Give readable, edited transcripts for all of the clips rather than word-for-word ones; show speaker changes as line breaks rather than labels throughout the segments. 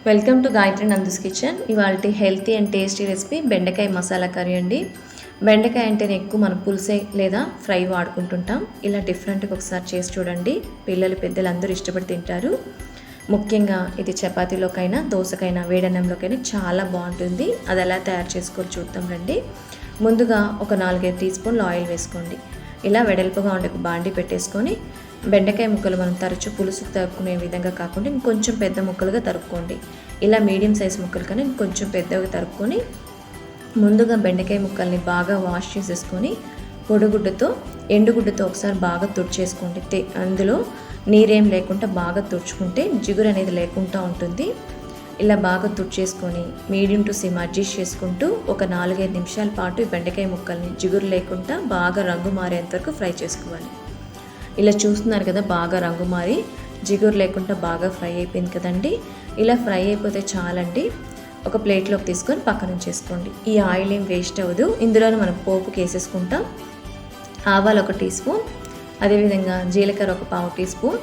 Welcome to Gayatri Nandu's kitchen. ఇవాళ healthy and tasty recipe బెండకాయ masala curry అండి. బెండకాయ అంటేనే ఎక్కువ మనం పులుసే లేదా ఫ్రై వాడుకుంటుంటాం. ఇలా డిఫరెంట్గా ఒకసారి చేసి చూడండి. పిల్లలు పెద్దలు అందరూ ఇష్టపడి తింటారు. ముఖ్యంగా ఇది చపాతీలోకైనా దోసకైనా వేడన్నంలోకైనా చాలా బాగుంటుంది. అది ఎలా తయారు చేసుకోవాలి చూద్దాం రండి. ముందుగా ఒక 4-5 టీ స్పూన్లు ఆయిల్ వేసుకోండి. ఇలా వెడల్పుగా ఉండే ఒక బాండి పెట్టేసుకొని బెండకాయ ముక్కలు మనం తరచు పులుసుకు తరుక్కునే విధంగా కాకుండా ఇంకొంచెం పెద్ద ముక్కలుగా తరుక్కోండి. ఇలా మీడియం సైజ్ ముక్కలు కానీ ఇంకొంచెం పెద్దగా తరుక్కొని ముందుగా బెండకాయ ముక్కల్ని బాగా వాష్ చేసేసుకొని పొడిగుడ్డతో ఎండుగుడ్డతో ఒకసారి బాగా తుడిచేసుకోండి. అందులో నీరేం లేకుండా బాగా తుడుచుకుంటే జిగురు అనేది లేకుండా ఉంటుంది. ఇలా బాగా తుడిచేసుకొని మీడియం టు సిమ్ అడ్జస్ట్ చేసుకుంటూ ఒక 4-5 నిమిషాల పాటు ఈ బెండకాయ ముక్కల్ని జిగురు లేకుండా బాగా రంగు మారేంత వరకు ఫ్రై చేసుకోవాలి. ఇలా చూస్తున్నారు కదా, బాగా రంగు మారి జిగురు లేకుండా బాగా ఫ్రై అయిపోయింది కదండి. ఇలా ఫ్రై అయిపోతే చాలండి. ఒక ప్లేట్లోకి తీసుకొని పక్కన ఉంచేసుకోండి. ఈ ఆయిల్ ఏం వేస్ట్ అవ్వదు. ఇందులోనే మనం పోపుకి వేసేసుకుంటాం. ఆవాలు 1 టీ స్పూన్, అదేవిధంగా జీలకర్ర ఒక 1/2 టీ స్పూన్,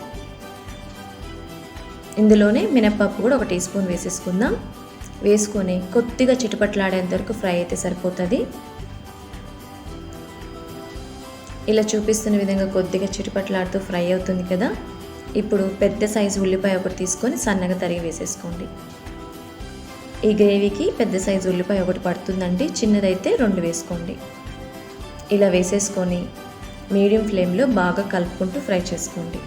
ఇందులోనే మినప్పప్పు కూడా 1 టీ స్పూన్ వేసేసుకుందాం. వేసుకొని కొద్దిగా చిటపట్లాడేంత వరకు ఫ్రై అయితే సరిపోతుంది. ఇలా చూపిస్తున్న విధంగా కొద్దిగా చిటపట్లాడుతూ ఫ్రై అవుతుంది కదా. ఇప్పుడు పెద్ద సైజు ఉల్లిపాయ ఒకటి తీసుకొని సన్నగా తరిగి వేసేసుకోండి. ఈ గ్రేవీకి పెద్ద సైజు ఉల్లిపాయ ఒకటి పడుతుందండి, చిన్నదైతే 2 వేసుకోండి. ఇలా వేసేసుకొని మీడియం ఫ్లేమ్లో బాగా కలుపుకుంటూ ఫ్రై చేసుకోండి.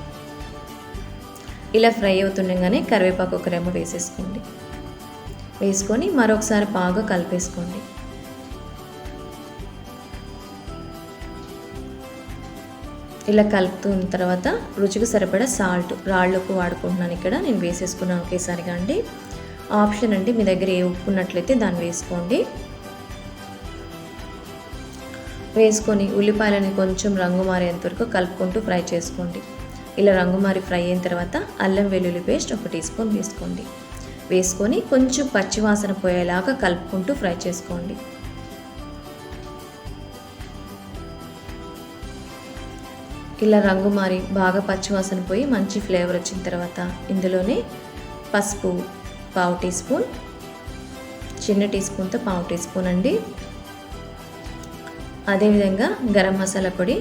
ఇలా ఫ్రై అవుతుండగానే కరివేపాకు ఒక రెమ్మ వేసేసుకోండి. వేసుకొని మరొకసారి బాగా కలిపేసుకోండి. ఇలా కలుపుతున్న తర్వాత రుచికి సరిపడా సాల్ట్ రాళ్ళుప్పు వాడుకుంటున్నాను. ఇక్కడ నేను వేసేసుకున్నాను ఒకేసారిగా అండి. ఆప్షన్ అండి, మీ దగ్గర ఏ ఉప్పు ఉన్నట్లయితే దాన్ని వేసుకోండి. వేసుకొని ఉల్లిపాయలని కొంచెం రంగు మారేంత వరకు కలుపుకుంటూ ఫ్రై చేసుకోండి. ఇలా రంగు మారి ఫ్రై అయిన తర్వాత అల్లం వెల్లుల్లి పేస్ట్ 1 టీ స్పూన్ వేసుకోండి. వేసుకొని కొంచెం పచ్చివాసన పోయేలాగా కలుపుకుంటూ ఫ్రై చేసుకోండి. ఇలా రంగు మారి బాగా పచ్చివాసన పోయి మంచి ఫ్లేవర్ వచ్చిన తర్వాత ఇందులోనే పసుపు 1/2 టీ స్పూన్, చిన్న టీ స్పూన్తో 1/2 టీ స్పూన్ అండి. అదేవిధంగా గరం మసాలా పొడి,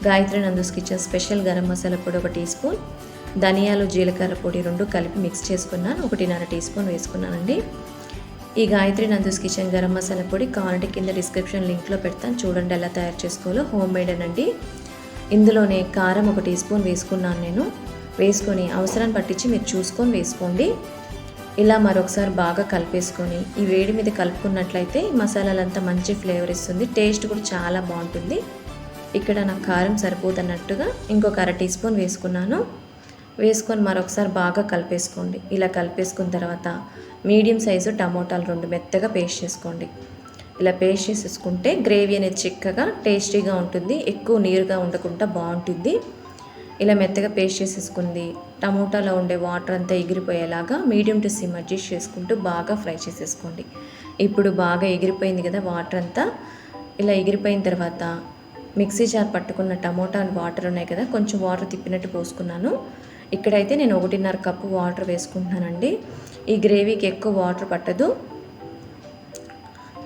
గాయత్రి నందుస్ కిచెన్ స్పెషల్ గరం మసాలా పొడి 1 టీ స్పూన్, ధనియాలు జీలకర్ర పొడి 2 కలిపి మిక్స్ చేసుకున్నాను. 1.5 టీ స్పూన్ వేసుకున్నానండి. ఈ గాయత్రి నందుస్ కిచెన్ గరం మసాలా పొడి కావాలంటే కింద డిస్క్రిప్షన్ లింక్లో పెడతాను, చూడండి ఎలా తయారు చేసుకోవాలో. హోమ్ మేడ్ అనండి. ఇందులోనే కారం 1 టీ స్పూన్ వేసుకున్నాను నేను. వేసుకొని అవసరాన్ని పట్టించి మీరు చూసుకొని వేసుకోండి. ఇలా మరొకసారి బాగా కలిపేసుకొని ఈ వేడి మీద కలుపుకున్నట్లయితే మసాలాలంతా మంచి ఫ్లేవర్ ఇస్తుంది. టేస్ట్ కూడా చాలా బాగుంటుంది. ఇక్కడ నాకు కారం సరిపోదన్నట్టుగా ఇంకొక 1/2 టీ స్పూన్ వేసుకున్నాను. వేసుకొని మరొకసారి బాగా కలిపేసుకోండి. ఇలా కలిపేసుకున్న తర్వాత మీడియం సైజు టమోటాలు 2 మెత్తగా పేస్ట్ చేసుకోండి. ఇలా పేస్ట్ చేసేసుకుంటే గ్రేవీ అనేది చిక్కగా టేస్టీగా ఉంటుంది, ఎక్కువ నీరుగా ఉండకుండా బాగుంటుంది. ఇలా మెత్తగా పేస్ట్ చేసేసుకుంది టమోటాలో ఉండే వాటర్ అంతా ఎగిరిపోయేలాగా మీడియం టు సిమ్ అడ్జస్ట్ చేసుకుంటూ బాగా ఫ్రై చేసేసుకోండి. ఇప్పుడు బాగా ఎగిరిపోయింది కదా వాటర్ అంతా. ఇలా ఎగిరిపోయిన తర్వాత మిక్సీ జార్ పట్టుకున్న టమోటా వాటర్ ఉన్నాయి కదా, కొంచెం వాటర్ తిప్పినట్టు పోసుకున్నాను. ఇక్కడైతే నేను 1.5 కప్పు వాటర్ వేసుకుంటున్నానండి. ఈ గ్రేవీకి ఎక్కువ వాటర్ పట్టదు.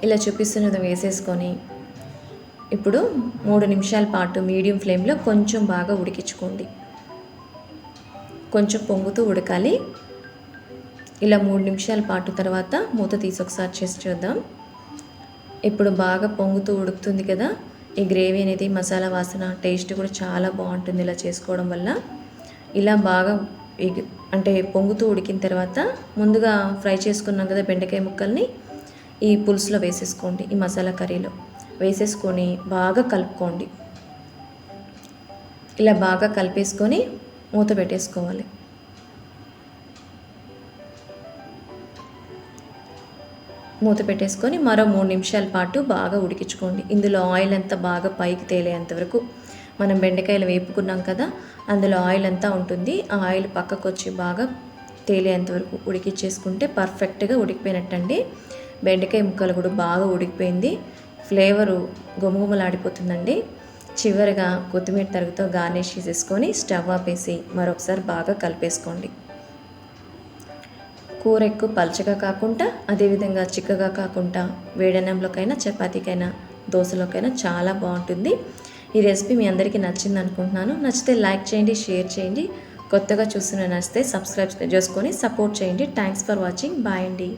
ఇలా చూపిస్తున్నది వేసేసుకొని ఇప్పుడు 3 నిమిషాల పాటు మీడియం ఫ్లేమ్లో కొంచెం బాగా ఉడికించుకోండి. కొంచెం పొంగుతూ ఉడకాలి. ఇలా 3 నిమిషాల పాటు తర్వాత మూత తీసి ఒకసారి చేసి చూద్దాం. ఇప్పుడు బాగా పొంగుతూ ఉడుకుతుంది కదా. ఈ గ్రేవీ అనేది మసాలా వాసన టేస్ట్ కూడా చాలా బాగుంటుంది ఇలా చేసుకోవడం వల్ల. ఇలా బాగా పొంగుతూ ఉడికిన తర్వాత ముందుగా ఫ్రై చేసుకున్నాం కదా బెండకాయ ముక్కల్ని ఈ పులుసులో వేసేసుకోండి. ఈ మసాలా కర్రీలో వేసేసుకొని బాగా కలుపుకోండి. ఇలా బాగా కలిపేసుకొని మూత పెట్టేసుకోవాలి. మూత పెట్టేసుకొని మరో 3 నిమిషాల పాటు బాగా ఉడికించుకోండి. ఇందులో ఆయిల్ అంతా బాగా పైకి తేలేంతవరకు మనం బెండకాయలు వేపుకున్నాం కదా, అందులో ఆయిల్ అంతా ఉంటుంది. ఆ ఆయిల్ పక్కకు వచ్చి బాగా తేలేంతవరకు ఉడికించేసుకుంటే పర్ఫెక్ట్గా ఉడికిపోయినట్టండి. బెండకాయ ముక్కలు కూడా బాగా ఉడికిపోయింది. ఫ్లేవరు గుమగుమలాడిపోతుందండి. చివరిగా కొత్తిమీర తరుగుతో గార్నిష్ చేసేసుకొని స్టవ్ ఆపేసి మరొకసారి బాగా కలిపేసుకోండి. కూర ఎక్కువ పల్చగా కాకుండా అదేవిధంగా చిక్కగా కాకుండా వేడన్నంలోకైనా చపాతీకైనా దోశలోకైనా చాలా బాగుంటుంది. ఈ రెసిపీ మీ అందరికీ నచ్చింది అనుకుంటున్నాను. నచ్చితే లైక్ చేయండి, షేర్ చేయండి. కొత్తగా చూస్తున్న నచ్చితే సబ్స్క్రైబ్ చేసుకొని సపోర్ట్ చేయండి. Thanks for watching. బాయ్ అండి.